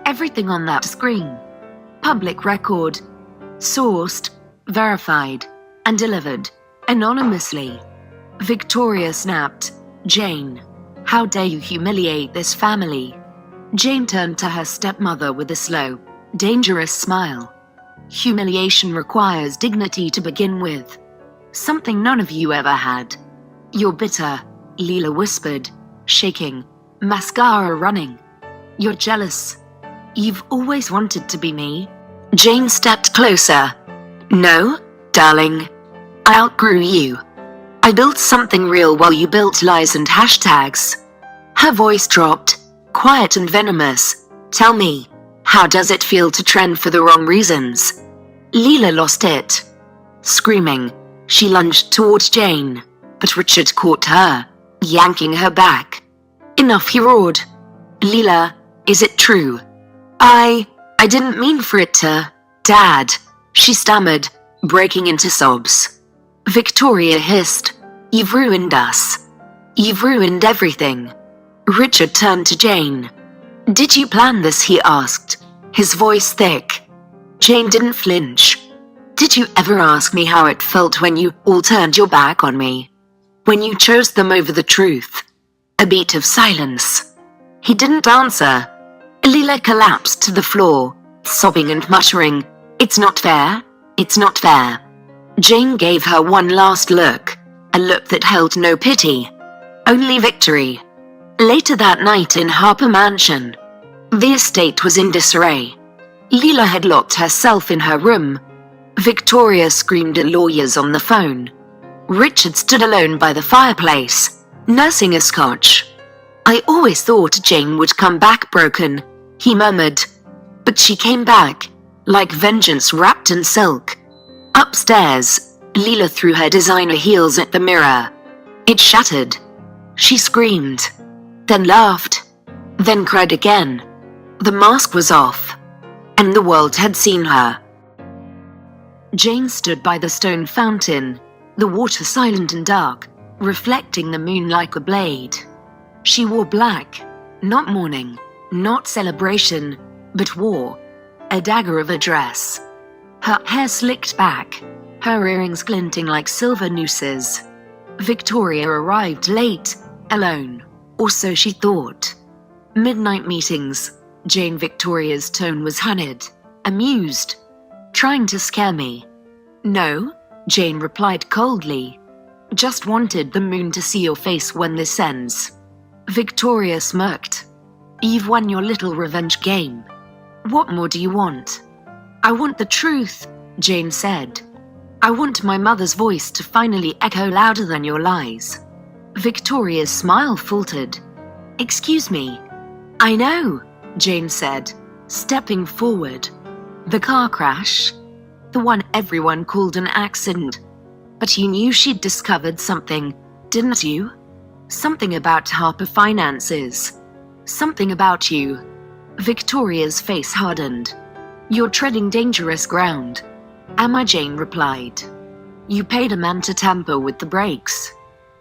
Everything on that screen. Public record. Sourced, verified, and delivered anonymously. Victoria snapped, "Jane, how dare you humiliate this family?" Jane turned to her stepmother with a slow, dangerous smile. "Humiliation requires dignity to begin with. Something none of you ever had. You're bitter," Leela whispered, shaking, mascara running. "You're jealous. You've always wanted to be me." Jane stepped closer. "No, darling. I outgrew you. I built something real while you built lies and hashtags." Her voice dropped, quiet and venomous. "Tell me, how does it feel to trend for the wrong reasons?" Leela lost it. Screaming, she lunged towards Jane, but Richard caught her, yanking her back. "Enough," he roared. "Leela, is it true?" I didn't mean for it to..." "Dad," she stammered, breaking into sobs. Victoria hissed, "You've ruined us. You've ruined everything." Richard turned to Jane. "Did you plan this?" he asked, his voice thick. Jane didn't flinch. "Did you ever ask me how it felt when you all turned your back on me? When you chose them over the truth?" A beat of silence. He didn't answer. Leela collapsed to the floor, sobbing and muttering, "It's not fair. It's not fair." Jane gave her one last look, a look that held no pity, only victory. Later that night in Harper Mansion, the estate was in disarray. Leela had locked herself in her room. Victoria screamed at lawyers on the phone. Richard stood alone by the fireplace, nursing a scotch. "I always thought Jane would come back broken," he murmured. But she came back, like vengeance wrapped in silk. Upstairs, Leela threw her designer heels at the mirror. It shattered. She screamed, then laughed, then cried again. The mask was off, and the world had seen her. Jane stood by the stone fountain, the water silent and dark, reflecting the moon like a blade. She wore black, not mourning, not celebration, but war, a dagger of a dress. Her hair slicked back, her earrings glinting like silver nooses. Victoria arrived late, alone, or so she thought. Midnight meetings. Jane Victoria's tone was honeyed, amused, trying to scare me. "No," Jane replied coldly. "Just wanted the moon to see your face when this ends." Victoria smirked. "You've won your little revenge game. What more do you want?" "I want the truth," Jane said. "I want my mother's voice to finally echo louder than your lies." Victoria's smile faltered. "Excuse me." "I know," Jane said, stepping forward. "The car crash? The one everyone called an accident. But you knew she'd discovered something, didn't you? Something about Harper finances. Something about you." Victoria's face hardened. "You're treading dangerous ground." "Am I?" Jane replied. "You paid a man to tamper with the brakes.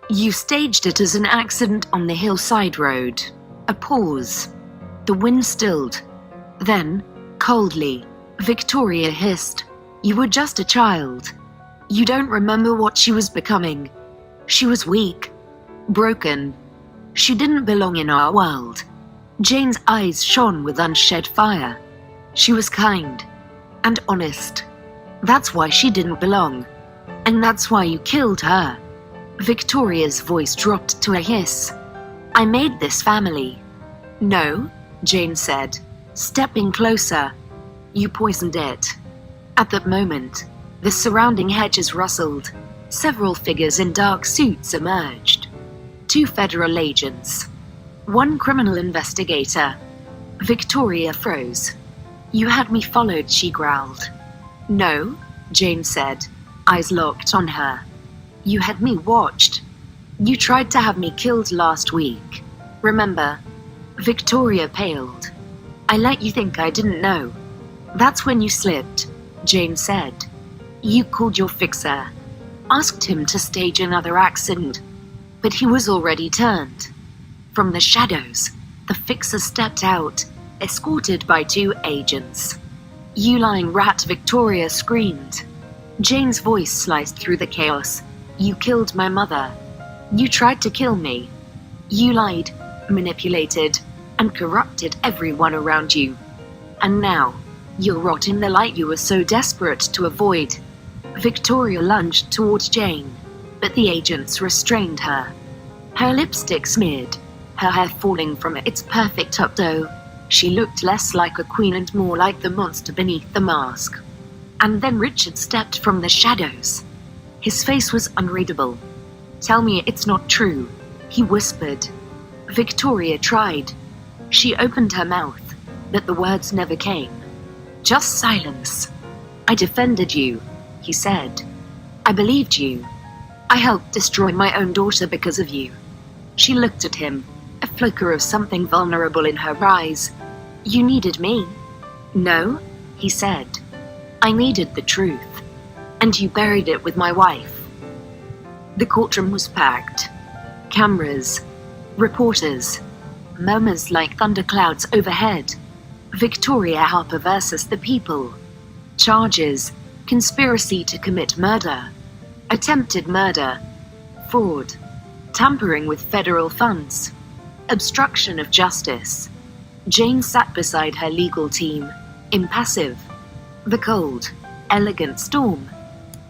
You staged it as an accident on the hillside road." A pause. The wind stilled. Then, coldly, Victoria hissed, "You were just a child. You don't remember what she was becoming. She was weak, broken. She didn't belong in our world." Jane's eyes shone with unshed fire. She was kind and honest. That's why she didn't belong. And that's why you killed her. Victoria's voice dropped to a hiss. "I made this family." "No," Jane said, stepping closer. "You poisoned it." At that moment, the surrounding hedges rustled. Several figures in dark suits emerged. 2 federal agents. 1 criminal investigator. Victoria froze. "You had me followed," she growled. "No," Jane said, eyes locked on her. "You had me watched. You tried to have me killed last week. Remember?" Victoria paled. "I let you think I didn't know. That's when you slipped," Jane said. "You called your fixer. Asked him to stage another accident. but he was already turned. From the shadows, the fixer stepped out, escorted by 2 agents. "You lying rat," Victoria screamed. Jane's voice sliced through the chaos. "You killed my mother. You tried to kill me. You lied, manipulated, and corrupted everyone around you. And now, you'll rot in the light you were so desperate to avoid." Victoria lunged toward Jane, but the agents restrained her. Her lipstick smeared, her hair falling from its perfect updo. She looked less like a queen and more like the monster beneath the mask. And then Richard stepped from the shadows. His face was unreadable. "Tell me it's not true," he whispered. Victoria tried. She opened her mouth, but the words never came. "Just silence." "I defended you," he said. "I believed you. I helped destroy my own daughter because of you." She looked at him, a flicker of something vulnerable in her eyes. "You needed me." "No," he said. "I needed the truth. And you buried it with my wife." The courtroom was packed. Cameras, reporters, murmurs like thunderclouds overhead. Victoria Harper versus the people. Charges: conspiracy to commit murder, attempted murder, fraud, tampering with federal funds, obstruction of justice. Jane sat beside her legal team, impassive. The cold, elegant storm.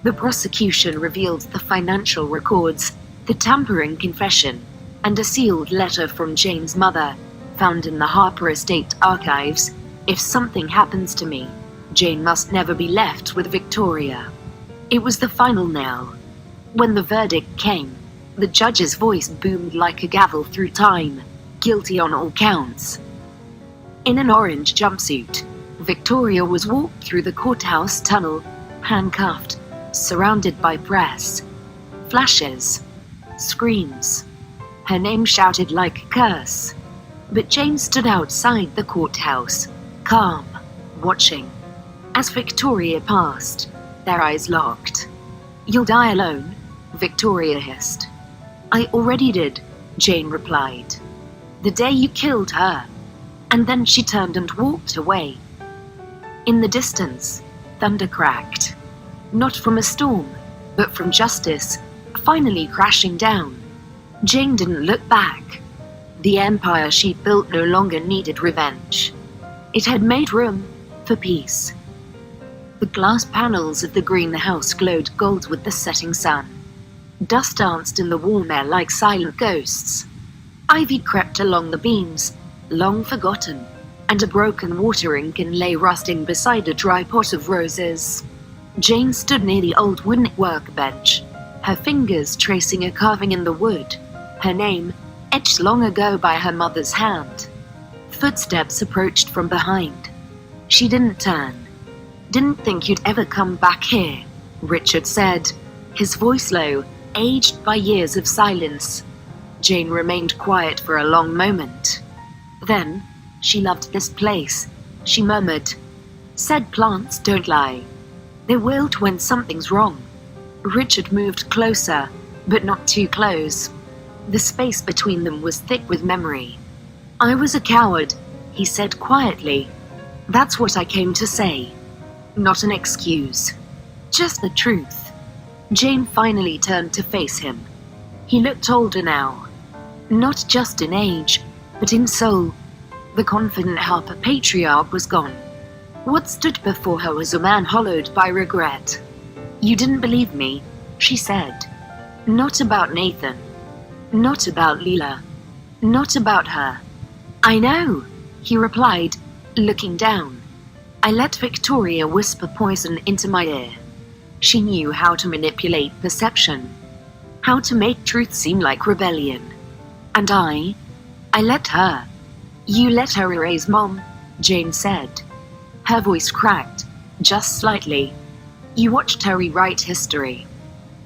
The prosecution revealed the financial records, the tampering confession, and a sealed letter from Jane's mother, found in the Harper estate archives. "If something happens to me, Jane must never be left with Victoria." It was the final nail. When the verdict came, the judge's voice boomed like a gavel through time. Guilty on all counts. In an orange jumpsuit, Victoria was walked through the courthouse tunnel, handcuffed, surrounded by press. Flashes. Screams. Her name shouted like a curse. But Jane stood outside the courthouse, calm, watching. As Victoria passed, their eyes locked. "You'll die alone," Victoria hissed. "I already did," Jane replied. "The day you killed her." And then she turned and walked away. In the distance, thunder cracked. Not from a storm, but from justice, finally crashing down. Jane didn't look back. The empire she built no longer needed revenge. It had made room for peace. The glass panels of the greenhouse glowed gold with the setting sun. Dust danced in the warm air like silent ghosts. Ivy crept along the beams, long forgotten, and a broken watering can lay rusting beside a dry pot of roses. Jane stood near the old wooden workbench, her fingers tracing a carving in the wood, her name etched long ago by her mother's hand. Footsteps approached from behind. She didn't turn. "Didn't think you'd ever come back here," Richard said, his voice low, aged by years of silence. Jane remained quiet for a long moment. Then, "She loved this place," she murmured. "Said plants don't lie. They wilt when something's wrong." Richard moved closer, but not too close. The space between them was thick with memory. "I was a coward," he said quietly. "That's what I came to say. Not an excuse. Just the truth." Jane finally turned to face him. He looked older now. Not just in age, but in soul. The confident Harper patriarch was gone. What stood before her was a man hollowed by regret. "You didn't believe me," she said. "Not about Nathan. Not about Leela. Not about her." "I know," he replied, looking down. "I let Victoria whisper poison into my ear. She knew how to manipulate perception, how to make truth seem like rebellion. And I let her." "You let her erase Mom," Jane said. Her voice cracked, just slightly. "You watched her rewrite history."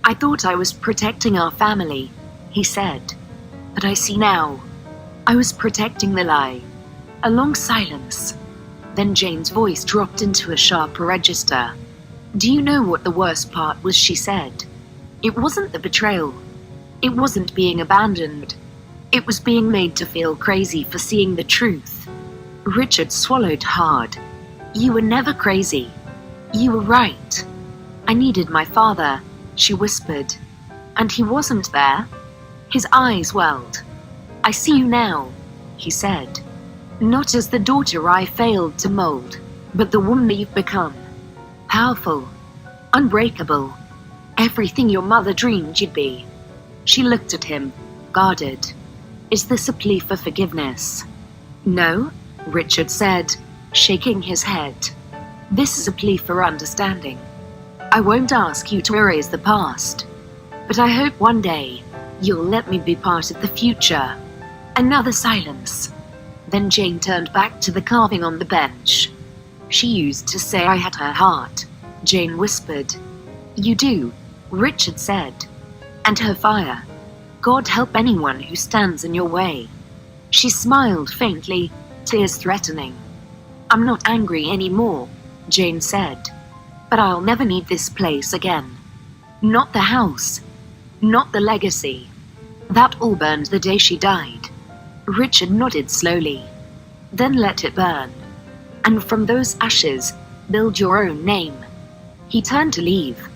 "I thought I was protecting our family," he said. "But I see now. I was protecting the lie." A long silence. Then Jane's voice dropped into a sharper register. "Do you know what the worst part was?" she said. "It wasn't the betrayal. It wasn't being abandoned. It was being made to feel crazy for seeing the truth. Richard swallowed hard. You were never crazy. You were right. I needed my father, she whispered. And he wasn't there. His eyes welled. I see you now, he said. Not as the daughter I failed to mold, but the woman you've become. Powerful, unbreakable, everything your mother dreamed you'd be. She looked at him, guarded. Is this a plea for forgiveness? No, Richard said, shaking his head. This is a plea for understanding. I won't ask you to erase the past, but I hope one day you'll let me be part of the future. Another silence. Then Jane turned back to the carving on the bench. She used to say I had her heart, Jane whispered. You do, Richard said. And her fire. God help anyone who stands in your way. She smiled faintly, tears threatening. I'm not angry anymore, Jane said. But I'll never need this place again. Not the house. Not the legacy. That all burned the day she died. Richard nodded slowly. Then let it burn. And from those ashes, build your own name. He turned to leave.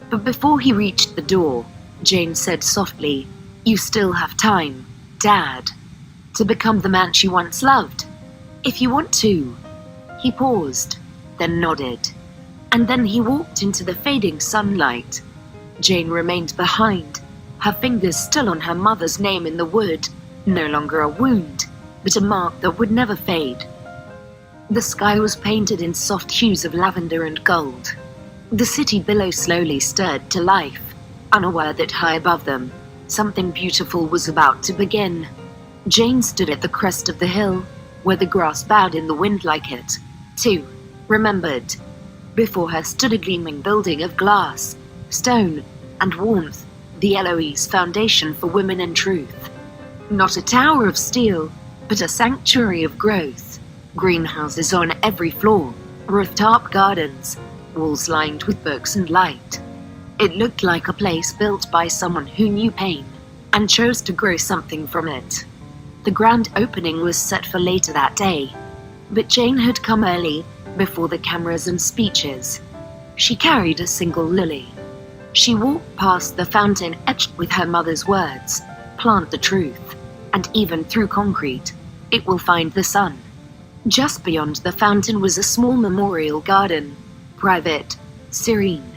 But before he reached the door, Jane said softly, You still have time, Dad, to become the man she once loved. If you want to. He paused, then nodded. And then he walked into the fading sunlight. Jane remained behind, her fingers still on her mother's name in the wood, no longer a wound, but a mark that would never fade. The sky was painted in soft hues of lavender and gold. The city below slowly stirred to life, unaware that high above them, something beautiful was about to begin. Jane stood at the crest of the hill, where the grass bowed in the wind like it, too, remembered. Before her stood a gleaming building of glass, stone, and warmth, the Eloise Foundation for Women and Truth. Not a tower of steel, but a sanctuary of growth. Greenhouses on every floor, rooftop gardens, walls lined with books and light. It looked like a place built by someone who knew pain and chose to grow something from it. The grand opening was set for later that day, but Jane had come early, before the cameras and speeches. She carried a single lily. She walked past the fountain etched with her mother's words, plant the truth, and even through concrete, it will find the sun. Just beyond the fountain was a small memorial garden, private, serene.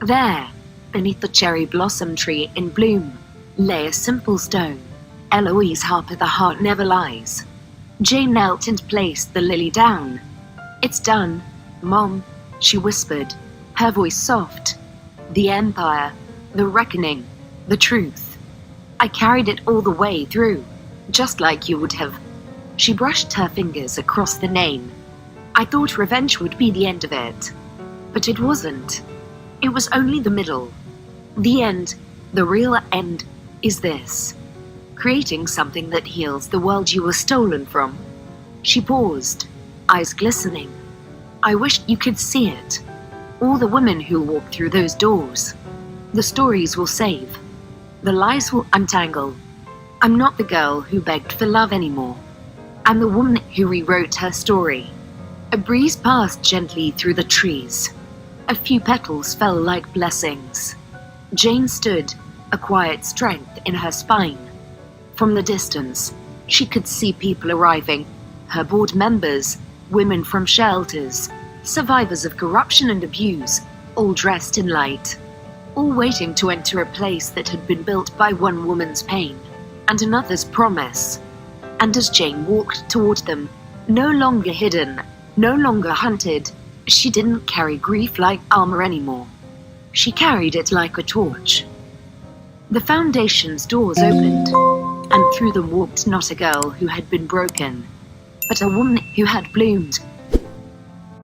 There, beneath the cherry blossom tree in bloom, lay a simple stone. Eloise Harper, the heart never lies. Jane knelt and placed the lily down. It's done, Mom, she whispered, her voice soft. The empire, the reckoning, the truth. I carried it all the way through, just like you would have. She brushed her fingers across the name. I thought revenge would be the end of it. But it wasn't. It was only the middle. The end, the real end, is this. Creating something that heals the world you were stolen from. She paused, eyes glistening. I wish you could see it. All the women who walk through those doors. The stories will save. The lies will untangle. I'm not the girl who begged for love anymore. I'm the woman who rewrote her story. A breeze passed gently through the trees. A few petals fell like blessings. Jane stood, a quiet strength in her spine. From the distance, she could see people arriving, her board members, women from shelters, survivors of corruption and abuse, all dressed in light, all waiting to enter a place that had been built by one woman's pain and another's promise. And as Jane walked toward them, no longer hidden, no longer hunted, she didn't carry grief like armor anymore. She carried it like a torch. The foundation's doors opened, and through them walked not a girl who had been broken, but a woman who had bloomed,